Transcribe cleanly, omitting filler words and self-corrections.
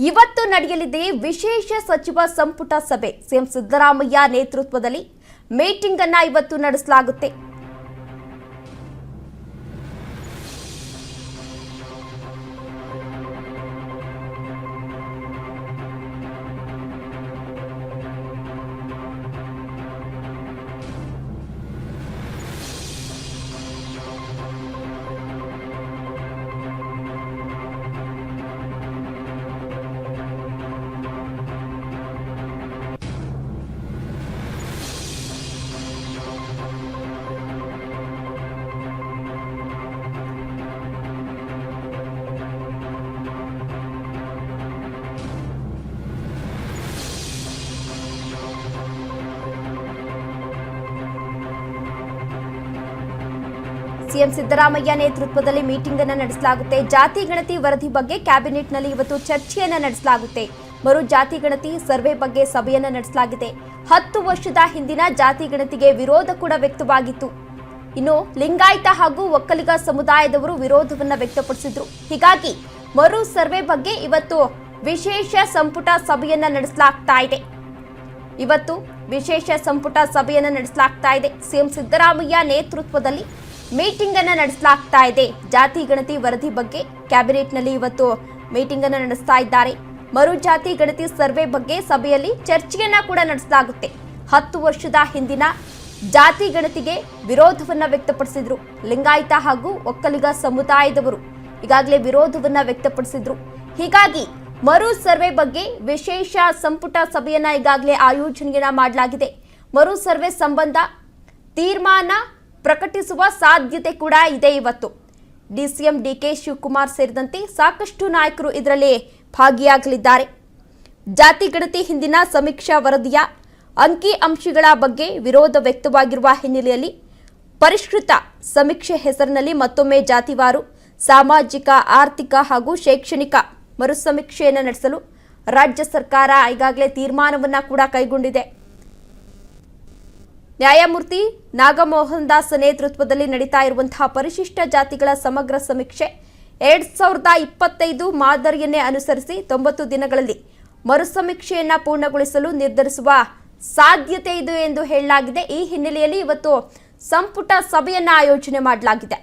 ಇವತ್ತು ನಡೆಯಲಿದೆ ವಿಶೇಷ ಸಚಿವ ಸಂಪುಟ ಸಭೆ. ಸಿಎಂ ಸಿದ್ದರಾಮಯ್ಯ ನೇತೃತ್ವದಲ್ಲಿ ಮೀಟಿಂಗ್ ಅನ್ನು ಇವತ್ತು ನಡೆಸಲಾಗುತ್ತೆ. ಸಿಎಂ ಸಿದ್ದರಾಮಯ್ಯ ನೇತೃತ್ವದಲ್ಲಿ ಮೀಟಿಂಗ್ ಅನ್ನು ನಡೆಸಲಾಗುತ್ತೆ. ಜಾತಿ ಗಣತಿ ವರದಿ ಬಗ್ಗೆ ಕ್ಯಾಬಿನೆಟ್ನಲ್ಲಿ ಇವತ್ತು ಚರ್ಚೆಯನ್ನು ನಡೆಸಲಾಗುತ್ತೆ. ಮರು ಜಾತಿ ಗಣತಿ ಸರ್ವೆ ಬಗ್ಗೆ ಸಭೆಯನ್ನು ನಡೆಸಲಾಗಿದೆ. 10 ವರ್ಷದ ಹಿಂದಿನ ಜಾತಿ ಗಣತಿಗೆ ವಿರೋಧ ಕೂಡ ವ್ಯಕ್ತವಾಗಿತ್ತು. ಇನ್ನು ಲಿಂಗಾಯತ ಹಾಗೂ ಒಕ್ಕಲಿಗ ಸಮುದಾಯದವರು ವಿರೋಧವನ್ನು ವ್ಯಕ್ತಪಡಿಸಿದ್ರು. ಹೀಗಾಗಿ ಮರು ಸರ್ವೆ ಬಗ್ಗೆ ಇವತ್ತು ವಿಶೇಷ ಸಂಪುಟ ಸಭೆಯನ್ನು ನಡೆಸಲಾಗ್ತಾ ಇದೆ. ಸಿಎಂ ಸಿದ್ದರಾಮಯ್ಯ ನೇತೃತ್ವದಲ್ಲಿ ಮೀಟಿಂಗ್ ಅನ್ನು ನಡೆಸಲಾಗ್ತಾ ಇದೆ. ಜಾತಿ ಗಣತಿ ವರದಿ ಬಗ್ಗೆ ಕ್ಯಾಬಿನೆಟ್ನಲ್ಲಿ ಇವತ್ತು ಮೀಟಿಂಗ್ ಅನ್ನು ನಡೆಸ್ತಾ ಇದ್ದಾರೆ. ಮರು ಜಾತಿ ಗಣತಿ ಸರ್ವೆ ಬಗ್ಗೆ ಸಭೆಯಲ್ಲಿ ಚರ್ಚೆಯನ್ನ ಕೂಡ ನಡೆಸಲಾಗುತ್ತೆ. 10 ವರ್ಷದ ಹಿಂದಿನ ಜಾತಿ ಗಣತಿಗೆ ವಿರೋಧವನ್ನ ವ್ಯಕ್ತಪಡಿಸಿದ್ರು. ಲಿಂಗಾಯತ ಹಾಗೂ ಒಕ್ಕಲಿಗ ಸಮುದಾಯದವರು ಈಗಾಗಲೇ ವಿರೋಧವನ್ನ ವ್ಯಕ್ತಪಡಿಸಿದ್ರು. ಹೀಗಾಗಿ ಮರು ಸರ್ವೆ ಬಗ್ಗೆ ವಿಶೇಷ ಸಂಪುಟ ಸಭೆಯನ್ನ ಈಗಾಗಲೇ ಆಯೋಜನೆಯನ್ನ ಮಾಡಲಾಗಿದೆ. ಮರು ಸರ್ವೆ ಸಂಬಂಧ ತೀರ್ಮಾನ ಪ್ರಕಟಿಸುವ ಸಾಧ್ಯತೆ ಕೂಡ ಇದೆ. ಇವತ್ತು ಡಿಸಿಎಂ ಡಿಕೆ ಶಿವಕುಮಾರ್ ಸೇರಿದಂತೆ ಸಾಕಷ್ಟು ನಾಯಕರು ಇದರಲ್ಲಿ ಭಾಗಿಯಾಗಲಿದ್ದಾರೆ. ಜಾತಿ ಗಣತಿ ಹಿಂದಿನ ಸಮೀಕ್ಷಾ ವರದಿಯ ಅಂಕಿ ಅಂಶಗಳ ಬಗ್ಗೆ ವಿರೋಧ ವ್ಯಕ್ತವಾಗಿರುವ ಹಿನ್ನೆಲೆಯಲ್ಲಿ ಪರಿಷ್ಕೃತ ಸಮೀಕ್ಷೆ ಹೆಸರಿನಲ್ಲಿ ಮತ್ತೊಮ್ಮೆ ಜಾತಿವಾರು ಸಾಮಾಜಿಕ, ಆರ್ಥಿಕ ಹಾಗೂ ಶೈಕ್ಷಣಿಕ ಮರು ಸಮೀಕ್ಷೆಯನ್ನು ನಡೆಸಲು ರಾಜ್ಯ ಸರ್ಕಾರ ಈಗಾಗಲೇ ತೀರ್ಮಾನವನ್ನ ಕೂಡ ಕೈಗೊಂಡಿದೆ. ನ್ಯಾಯಮೂರ್ತಿ ನಾಗಮೋಹನ್ ದಾಸ್ ನೇತೃತ್ವದಲ್ಲಿ ನಡೀತಾ ಇರುವಂತಹ ಪರಿಶಿಷ್ಟ ಜಾತಿಗಳ ಸಮಗ್ರ ಸಮೀಕ್ಷೆ 2025 ಮಾದರಿಯನ್ನೇ ಅನುಸರಿಸಿ 90 ದಿನಗಳಲ್ಲಿ ಮರು ಸಮೀಕ್ಷೆಯನ್ನ ಪೂರ್ಣಗೊಳಿಸಲು ನಿರ್ಧರಿಸುವ ಸಾಧ್ಯತೆ ಇದೆ ಎಂದು ಹೇಳಲಾಗಿದೆ. ಈ ಹಿನ್ನೆಲೆಯಲ್ಲಿ ಇವತ್ತು ಸಂಪುಟ ಸಭೆಯನ್ನ ಆಯೋಜನೆ ಮಾಡಲಾಗಿದೆ.